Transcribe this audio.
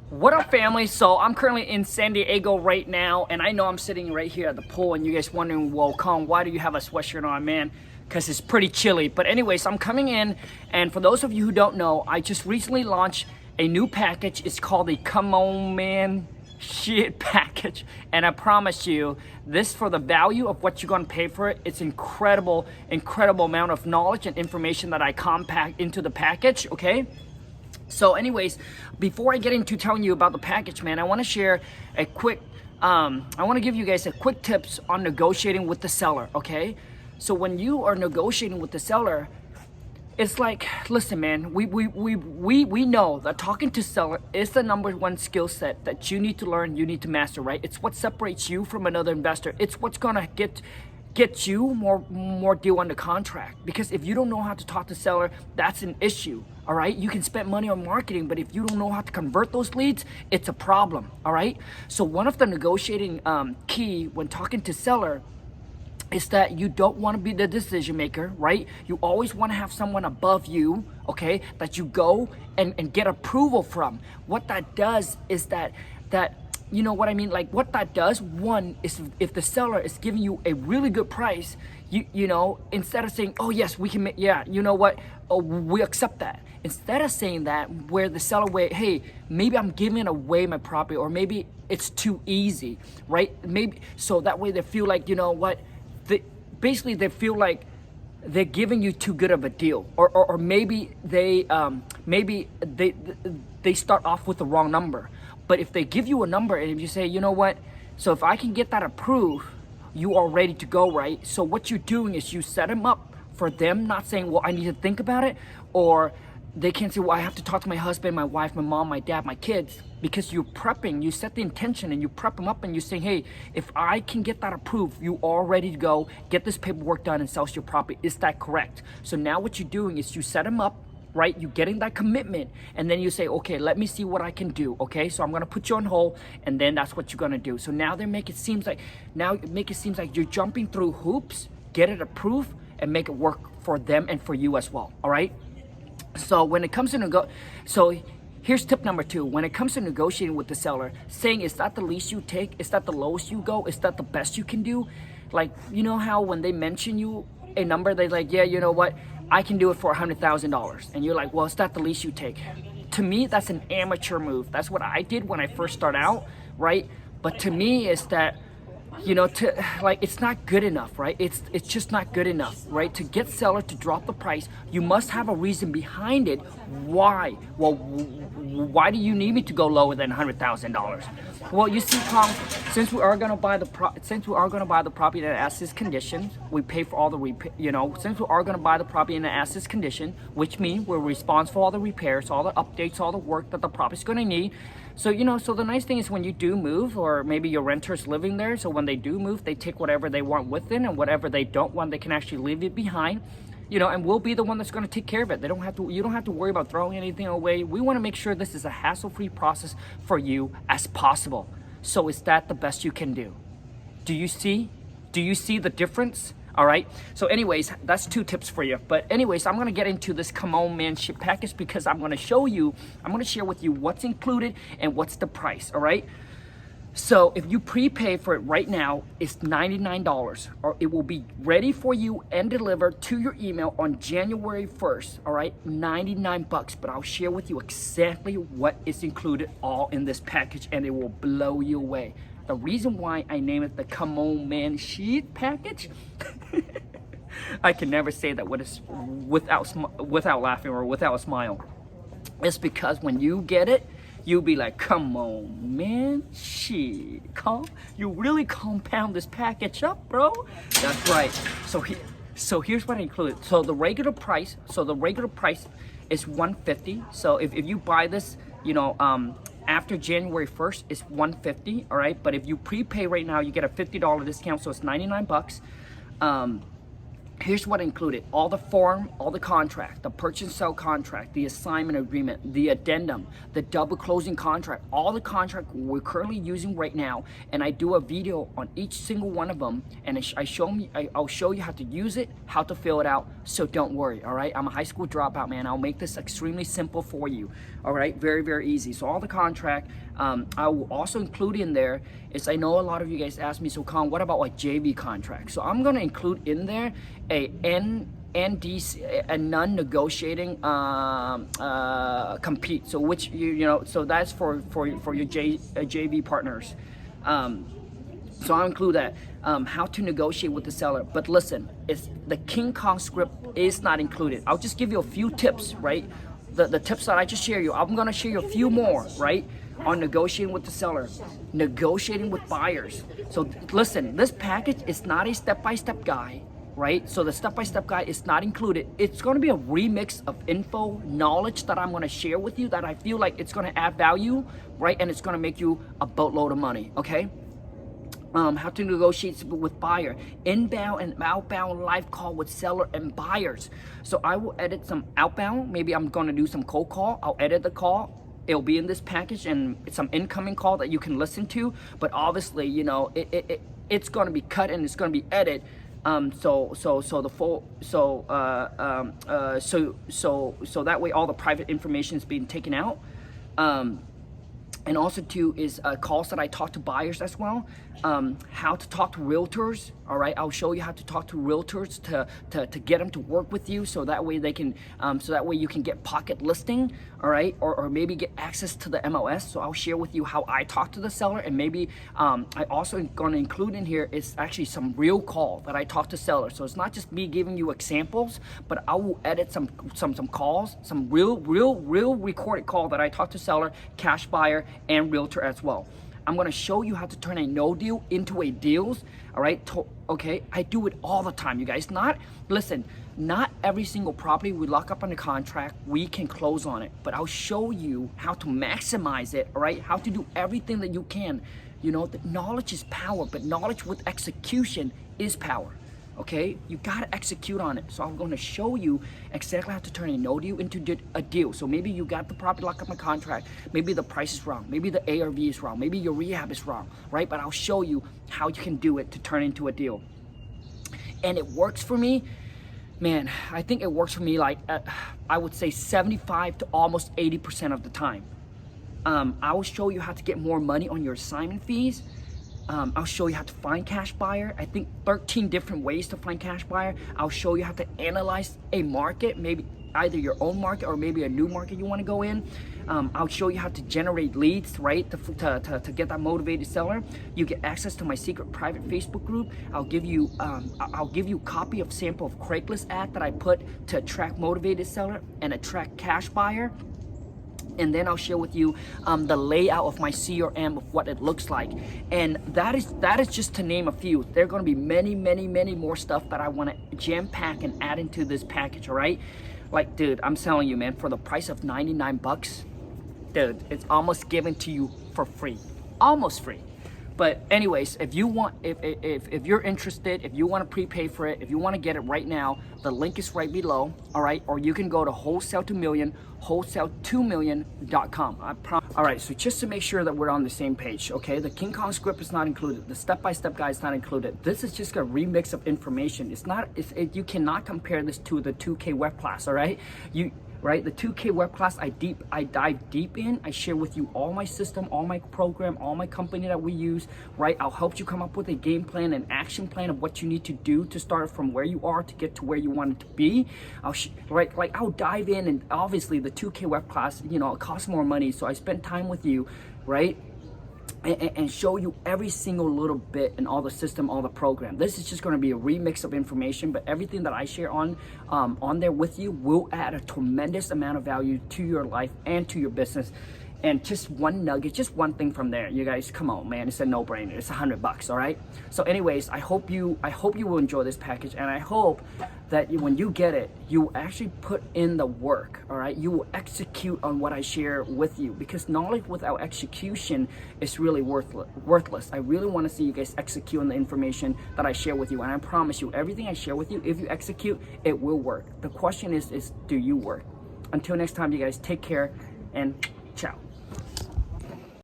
What up, family? So I'm currently in San Diego right now, and I know I'm sitting right here at the pool, and you guys wondering, well, Khang, why do you have a sweatshirt on, man? Because it's pretty chilly. But anyways, I'm coming in, and for those of you who don't know, I just recently launched a new package. It's called the Come On Man Shit package, and I promise you, this, for the value of what you're going to pay for it, it's incredible amount of knowledge and information that I compact into the package. Okay, so anyways, before I get into telling you about the package, man, I want to share a quick I want to give you guys a quick tips on negotiating with the seller. Okay, so when you are negotiating with the seller, it's like, listen, man, we know that talking to seller is the #1 skill set that you need to learn, you need to master, right? It's what separates you from another investor. It's what's gonna get you more deal on the contract. Because if you don't know how to talk to seller, that's an issue. All right, you can spend money on marketing, but if you don't know how to convert those leads, it's a problem. All right, so one of the negotiating key when talking to seller is that you don't want to be the decision maker, right? You always want to have someone above you, okay, that you go and get approval from. What that does is that you know what I mean? Like, what that does, one, is if the seller is giving you a really good price, you know, instead of saying, oh yes, we can make, yeah, you know what, oh, we accept that. Instead of saying that, where the seller way, hey, maybe I'm giving away my property, or maybe it's too easy, right? Maybe, so that way they feel like, you know what, basically they feel like they're giving you too good of a deal, or maybe they start off with the wrong number. But if they give you a number, and if you say, you know what, so if I can get that approved, you are ready to go, right? So what you're doing is you set them up for them not saying, well, I need to think about it, or they can't say, well, I have to talk to my husband, my wife, my mom, my dad, my kids, because you're prepping, you set the intention and you prep them up, and you're saying, hey, if I can get that approved, you are ready to go, get this paperwork done and sell your property. Is that correct? So now what you're doing is you set them up, right? You're getting that commitment, and then you say, okay, let me see what I can do. Okay, so I'm gonna put you on hold, and then that's what you're gonna do. So now they make it seems like you're jumping through hoops, get it approved, and make it work for them and for you as well. All right. So when it comes to here's tip number 2. When it comes to negotiating with the seller, saying, is that the least you take? Is that the lowest you go? Is that the best you can do? Like, you know how when they mention you a number, they're like, yeah, you know what, I can do it for $100,000. And you're like, well, is that the least you take? To me, that's an amateur move. That's what I did when I first started out, right? But to me, is that, you know, it's not good enough, right? It's just not good enough, right? To get seller to drop the price, you must have a reason behind it. Why? Well, why do you need me to go lower than $100,000? Well, you see, Khang, since we are gonna buy the property in an as-is condition, we pay for all the since we are gonna buy the property in an as-is condition, which means we're responsible for all the repairs, all the updates, all the work that the property's gonna need. So, you know, so the nice thing is when you do move, or maybe your renter's living there, so when they do move, they take whatever they want with them, and whatever they don't want, they can actually leave it behind, you know, and we'll be the one that's going to take care of it. You don't have to worry about throwing anything away. We want to make sure this is a hassle-free process for you as possible. So is that the best you can do? Do you see the difference? All right, so anyways, that's 2 tips for you. But anyways, I'm gonna get into this Come On Man ship package, because I'm gonna share with you what's included and what's the price. All right, so if you prepay for it right now, it's $99, or it will be ready for you and delivered to your email on January 1st. All right, $99. But I'll share with you exactly what is included all in this package, and it will blow you away. The reason why I name it the Come On Man Sheet package, I can never say that without laughing or without a smile. It's because when you get it, you'll be like, come on, man, shit, you really compound this package up, bro. That's right. So here's what I included. So the regular price is $150. So if you buy this, you know, after January 1st, it's $150, all right? But if you prepay right now, you get a $50 discount, so it's $99. Here's what included: all the form, all the contract, the purchase and sell contract, the assignment agreement, the addendum, the double closing contract, all the contract we're currently using right now. And I do a video on each single one of them, and I'll show you how to use it, how to fill it out. So don't worry, all right? I'm a high school dropout, man. I'll make this extremely simple for you, all right? Very, very easy. So all the contract, I will also include in there is, I know a lot of you guys ask me, so Khang, what about like JV contract? So I'm gonna include in there a NDC, a non-negotiating compete. So which so that's for your JV partners. So I'll include that. How to negotiate with the seller. But listen, it's the King Kong script is not included. I'll just give you a few tips, right? The tips that I just share you, I'm gonna share you a few more, right? On negotiating with the seller, negotiating with buyers. So listen, this package is not a step-by-step guide, right? So the step-by-step guide is not included. It's going to be a remix of info, knowledge that I'm going to share with you that I feel like it's going to add value, right? And it's going to make you a boatload of money, okay? How to negotiate with buyer, inbound and outbound live call with seller and buyers. So I will edit some outbound. Maybe I'm going to do some cold call. I'll edit the call. It'll be in this package, and it's some incoming call that you can listen to. But obviously, it's going to be cut and it's going to be edited. So that way all the private information is being taken out. And also too is calls that I talk to buyers as well. How to talk to realtors. All right, I'll show you how to talk to realtors to get them to work with you, so that way they can you can get pocket listing. All right, or maybe get access to the MLS. So I'll share with you how I talk to the seller, and maybe I also going to include in here is actually some real call that I talk to sellers. So it's not just me giving you examples, but I will edit some calls, some real recorded call that I talk to seller, cash buyer, and realtor as well. I'm going to show you how to turn a no deal into a deals. All right. Okay. I do it all the time, you guys. Not every single property we lock up on the contract, we can close on it, but I'll show you how to maximize it. All right. How to do everything that you can. The knowledge is power, but knowledge with execution is power. Okay, you gotta execute on it. So I'm gonna show you exactly how to turn a no deal into a deal. So maybe you got the property locked up in a contract, maybe the price is wrong, maybe the ARV is wrong, maybe your rehab is wrong, right? But I'll show you how you can do it to turn into a deal. And it works for me, man. I think it works for me like I would say 75 to almost 80% of the time. I will show you how to get more money on your assignment fees. I'll show you how to find cash buyer. I think 13 different ways to find cash buyer. I'll show you how to analyze a market, maybe either your own market or maybe a new market you want to go in. I'll show you how to generate leads, right, to get that motivated seller. You get access to my secret private Facebook group. I'll give you a copy of sample of Craigslist ad that I put to attract motivated seller and attract cash buyer. And then I'll share with you the layout of my CRM of what it looks like. And that is just to name a few. There are going to be many more stuff that I want to jam pack and add into this package. All right, like, dude, I'm telling you, man, for the price of 99 bucks, dude, it's almost given to you for free, almost free. But anyways, if you want, if you're interested, if you want to prepay for it, if you want to get it right now, the link is right below. All right, or you can go to Wholesale 2 Million, wholesale2million.com. All right, so just to make sure that we're on the same page, okay? The King Kong script is not included. The step-by-step guide is not included. This is just a remix of information. You cannot compare this to the 2K web class. All right, right? The 2K web class, I dive deep in. I share with you all my system, all my program, all my company that we use, right? I'll help you come up with a game plan, an action plan of what you need to do to start from where you are to get to where you want it to be. I'll dive in, and obviously the 2K web class, it costs more money. So I spend time with you, right? And show you every single little bit and all the system, all the program. This is just going to be a remix of information, but everything that I share on there with you will add a tremendous amount of value to your life and to your business. And just one nugget, just one thing from there, you guys, come on, man, it's a no-brainer. It's $100, all right? So anyways, I hope you will enjoy this package, and I hope that when you get it, you actually put in the work, all right? You will execute on what I share with you, because knowledge without execution is really worthless. I really want to see you guys execute on the information that I share with you, and I promise you, everything I share with you, if you execute, it will work. The question is do you work? Until next time, you guys, take care and ciao.